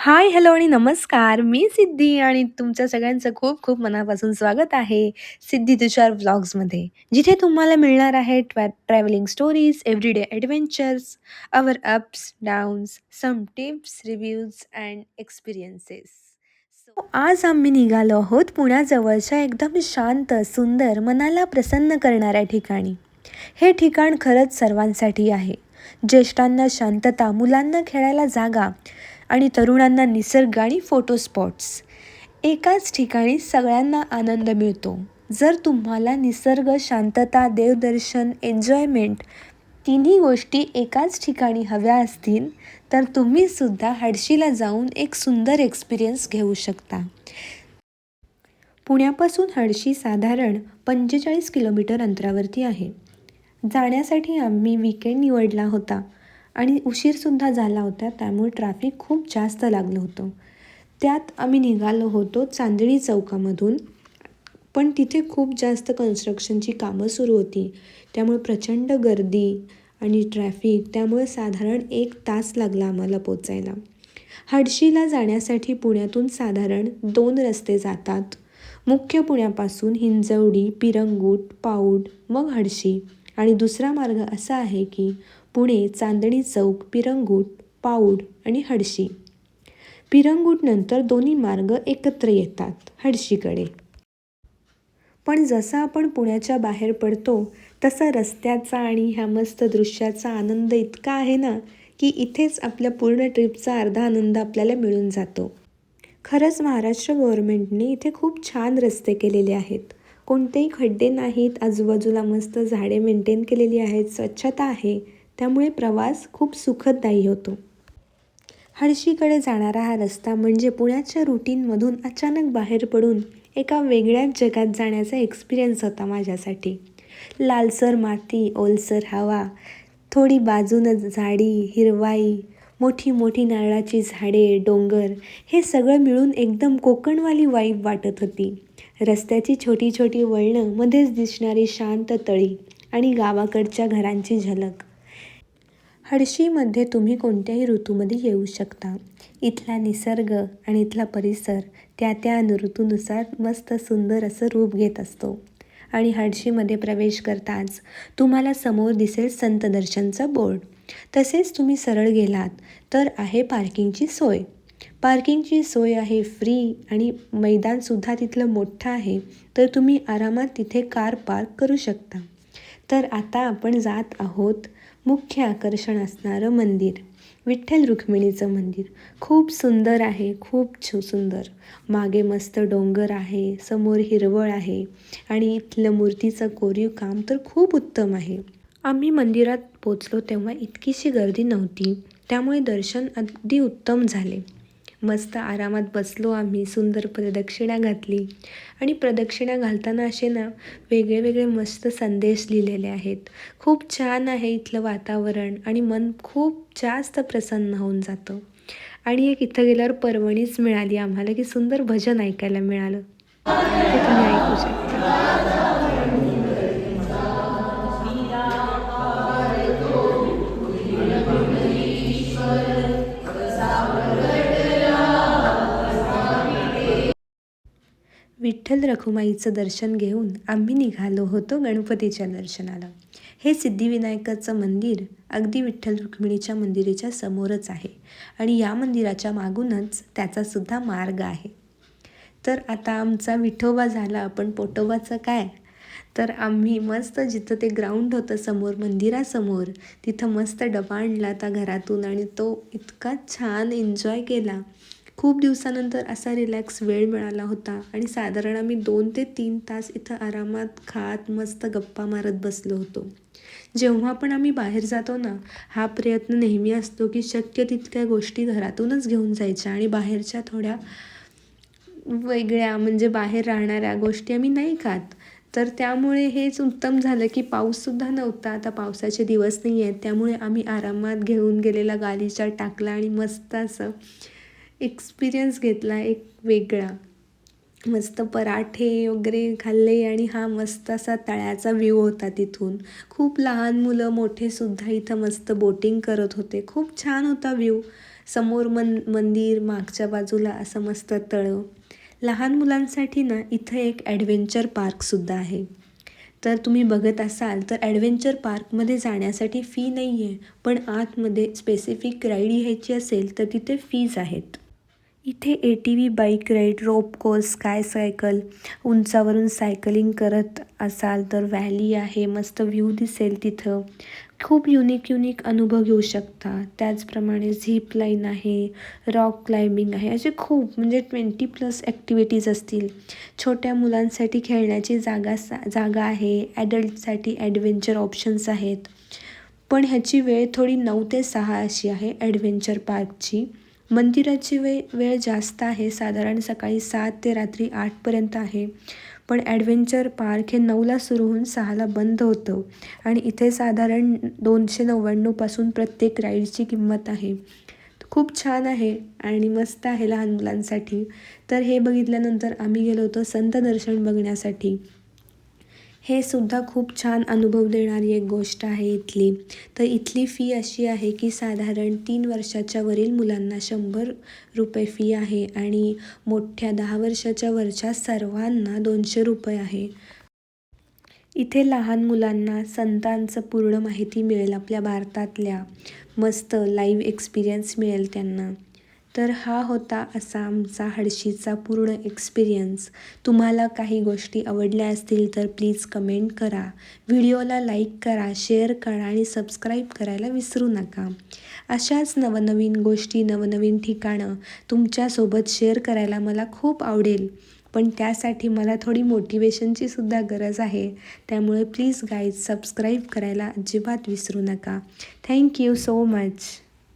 हाय, hello आणि नमस्कार. मी सिद्धी आणि तुमच्या सगळ्यांचं खूप खूप मनापासून स्वागत आहे सिद्धी तुषार व्लॉग्समध्ये. जिथे तुम्हाला मिळणार आहे travelling stories, everyday adventures, our ups, downs, some tips, reviews and experiences. So आज आम्ही निघालो आहोत पुण्याजवळच्या एकदम शांत, सुंदर, मनाला प्रसन्न करणाऱ्या ठिकाणी. हे ठिकाण खरंच सर्वांसाठी आहे. ज्येष्ठांना शांतता, मुलांना खेळायला जागा आणि तरुणांना निसर्ग आणि फोटो स्पॉट्स. एकाच ठिकाणी सगळ्यांना आनंद मिळतो. जर तुम्हाला निसर्ग, शांतता, देवदर्शन, एन्जॉयमेंट तिन्ही गोष्टी एकाच ठिकाणी हव्या असतील तर तुम्हीसुद्धा हडशीला जाऊन एक सुंदर एक्सपिरियन्स घेऊ शकता. पुण्यापासून हडशी साधारण 45 किलोमीटर अंतरावरती आहे. जाण्यासाठी आम्ही वीकेंड निवडला होता आणि उशीरसुद्धा झाला होता, त्यामुळे ट्रॅफिक खूप जास्त लागलं होतं. त्यात आम्ही निघालो होतो चांदणी चौकामधून, पण तिथे खूप जास्त कन्स्ट्रक्शनची कामं सुरू होती. त्यामुळे प्रचंड गर्दी आणि ट्रॅफिक, त्यामुळे साधारण 1 तास लागला आम्हाला पोचायला. हडशीला जाण्यासाठी पुण्यातून साधारण 2 रस्ते जातात. मुख्य पुण्यापासून हिंजवडी, पिरंगुट, पाऊड, मग हडशी. आणि दुसरा मार्ग असा आहे की पुणे, चांदणी चौक, पिरंगुट, पाऊड आणि हडशी. पिरंगुटनंतर दोन्ही मार्ग एकत्र येतात हडशीकडे. पण जसं आपण पुण्याच्या बाहेर पडतो तसा रस्त्याचा आणि ह्या मस्त दृश्याचा आनंद इतका आहे ना, की इथेच आपल्या पूर्ण ट्रिपचा अर्धा आनंद आपल्याला मिळून जातो. खरंच महाराष्ट्र गव्हर्नमेंटने इथे खूप छान रस्ते केलेले आहेत. कोणतेही खड्डे नाहीत, आजूबाजूला मस्त झाडे मेंटेन केलेली आहेत, स्वच्छता आहे. त्यामुळे प्रवास खूप सुखददायी होतो. हडशीकडे जाणारा हा रस्ता म्हणजे पुण्याच्या रुटीनमधून अचानक बाहेर पडून एका वेगळ्याच जगात जाण्याचा एक्सपिरियन्स होता माझ्यासाठी. लालसर माती, ओलसर हवा, थोडी बाजूनं झाडी, हिरवाई, मोठी मोठी नारळाची झाडे, डोंगर, हे सगळं मिळून एकदम कोकणवाली वाईब वाटत होती. रस्त्याची छोटी छोटी वळणं, मध्येच दिसणारी शांत तळी आणि गावाकडच्या घरांची झलक. हडशीमध्ये तुम्ही कोणत्याही ऋतूमध्ये येऊ शकता. इथला निसर्ग आणि इथला परिसर त्या त्या ऋतूनुसार मस्त सुंदर असं रूप घेत असतो. आणि हडशीमध्ये प्रवेश करताच तुम्हाला समोर दिसेल संत दर्शनचा बोर्ड. तसेच तुम्ही सरळ गेलात तर आहे पार्किंगची सोय. पार्किंगची सोय आहे फ्री आणि मैदानसुद्धा तिथलं मोठं आहे, तर तुम्ही आरामात तिथे कार पार्क करू शकता. तर आता आपण जात आहोत मुख्य आकर्षण असणारं मंदिर, विठ्ठल रुक्मिणीचं मंदिर. खूप सुंदर आहे, खूप सुंदर. मागे मस्त डोंगर आहे, समोर हिरवळ आहे आणि इथलं मूर्तीचं कोरीव काम तर खूप उत्तम आहे. आम्ही मंदिरात पोचलो तेव्हा इतकीशी गर्दी नव्हती, त्यामुळे दर्शन अगदी उत्तम झाले. मस्त आरामात बसलो आम्ही, सुंदर प्रदक्षिणा घातली आणि प्रदक्षिणा घालताना असे ना वेगळे वेगळे मस्त संदेश लिहिलेले आहेत. खूप छान आहे इथलं वातावरण आणि मन खूप जास्त प्रसन्न होऊन जातं. आणि एक इथं गेल्यावर पर्वणीच मिळाली आम्हाला की सुंदर भजन ऐकायला मिळालं. ते तुम्ही ऐकू शकता. विठ्ठल रखुमाईचं दर्शन घेऊन आम्ही निघालो होतो गणपतीच्या दर्शनाला. हे सिद्धिविनायकाचं मंदिर अगदी विठ्ठल रुक्मिणीच्या मंदिराच्या समोरच आहे आणि या मंदिराच्या मागूनच त्याचासुद्धा मार्ग आहे. तर आता आमचा विठोबा झाला, पण पोटोबाचं काय? तर आम्ही मस्त जिथं ते ग्राउंड होतं समोर मंदिरासमोर, तिथं मस्त डबा आणला होता घरातून आणि तो इतका छान एन्जॉय केला. खूप दिवसानंतर असा रिलॅक्स वेळ मिळाला होता आणि साधारण आम्ही 2 ते 3 तास इथं आरामात खात मस्त गप्पा मारत बसलो होतो. जेव्हा पण आम्ही बाहेर जातो ना, हा प्रयत्न नेहमी असतो की शक्य तितक्या गोष्टी घरातूनच घेऊन जायच्या आणि बाहेरच्या थोड्या वेगळ्या म्हणजे बाहेर राहणाऱ्या गोष्टी आम्ही नाही खात. तर त्यामुळे हेच उत्तम झालं की पाऊससुद्धा नव्हता. आता पावसाचे दिवस नाही आहेत, त्यामुळे आम्ही आरामात घेऊन गेलेला गालिचा टाकला आणि मस्त असं एक्सपिरियन्स घेतला एक वेगळा. मस्त पराठे वगैरे खाल्ले आणि हा मस्त असा तळ्याचा व्ह्यू होता तिथून. खूप लहान मुलं मोठेसुद्धा इथं मस्त बोटिंग करत होते. खूप छान होता व्ह्यू. समोर मंदिर, मागच्या बाजूला असं मस्त तळं. लहान मुलांसाठी ना इथं एक ॲडव्हेंचर पार्कसुद्धा आहे. तर तुम्ही बघत असाल तर ॲडव्हेंचर पार्कमध्ये जाण्यासाठी फी नाही आहे, पण आतमध्ये स्पेसिफिक राईड घ्यायची असेल तर तिथे फीज आहेत. इथे ATV bike ride, rope course, sky cycle, उंचावरून सायकलिंग करत असाल तर व्हॅली आहे, मस्त व्ह्यू दिसेल तिथं. खूप युनिक अनुभव घेऊ शकता. त्याचप्रमाणे झिप लाईन आहे, रॉक क्लाइम्बिंग आहे, असे खूप म्हणजे 20+ ॲक्टिव्हिटीज असतील. छोट्या मुलांसाठी खेळण्याची जागा आहे, ॲडल्टसाठी ॲडव्हेंचर ऑप्शन्स आहेत. पण ह्याची वेळ थोडी 9 ते 6 अशी आहे ॲडव्हेंचर पार्कची. मंदिराची वेळ जास्त आहे, साधारण सकाळी 7 ते रात्री 8पर्यंत आहे. पण ॲडव्हेंचर पार्क हे 9ला सुरू होऊन 6ला बंद होतं आणि इथे साधारण 299 प्रत्येक राईडची किंमत आहे. खूप छान आहे आणि मस्त आहे लहान मुलांसाठी. तर हे बघितल्यानंतर आम्ही गेलो होतो संत दर्शन बघण्यासाठी. हे सुद्धा खूप छान अनुभव देणारी एक गोष्ट आहे इथली. तर इथली फी अशी आहे की साधारण 3 वर्षाच्या वरील मुलांना ₹100 फी आहे आणि मोठ्या 10 वर्षाच्या वरच्या सर्वांना ₹200 आहे. इथे लहान मुलांना संतांचं पूर्ण माहिती मिळेल, आपल्या भारतातल्या. मस्त लाईव्ह एक्सपिरियन्स मिळेल त्यांना. तर हा होता असा आमचा हळशीचा पूर्ण एक्सपिरियन्स. तुम्हाला काही गोष्टी आवडल्या असतील तर प्लीज कमेंट करा. व्हिडिओला लाईक करा, शेअर करा आणि सबस्क्राईब करायला विसरू नका. अशाच नवनवीन गोष्टी, नवनवीन ठिकाणं तुमच्यासोबत शेअर करायला मला खूप आवडेल. पण त्यासाठी मला थोडी मोटिवेशनची सुद्धा गरज आहे. त्यामुळे प्लीज गाईज सबस्क्राईब करायला अजिबात विसरू नका. Thank you so much.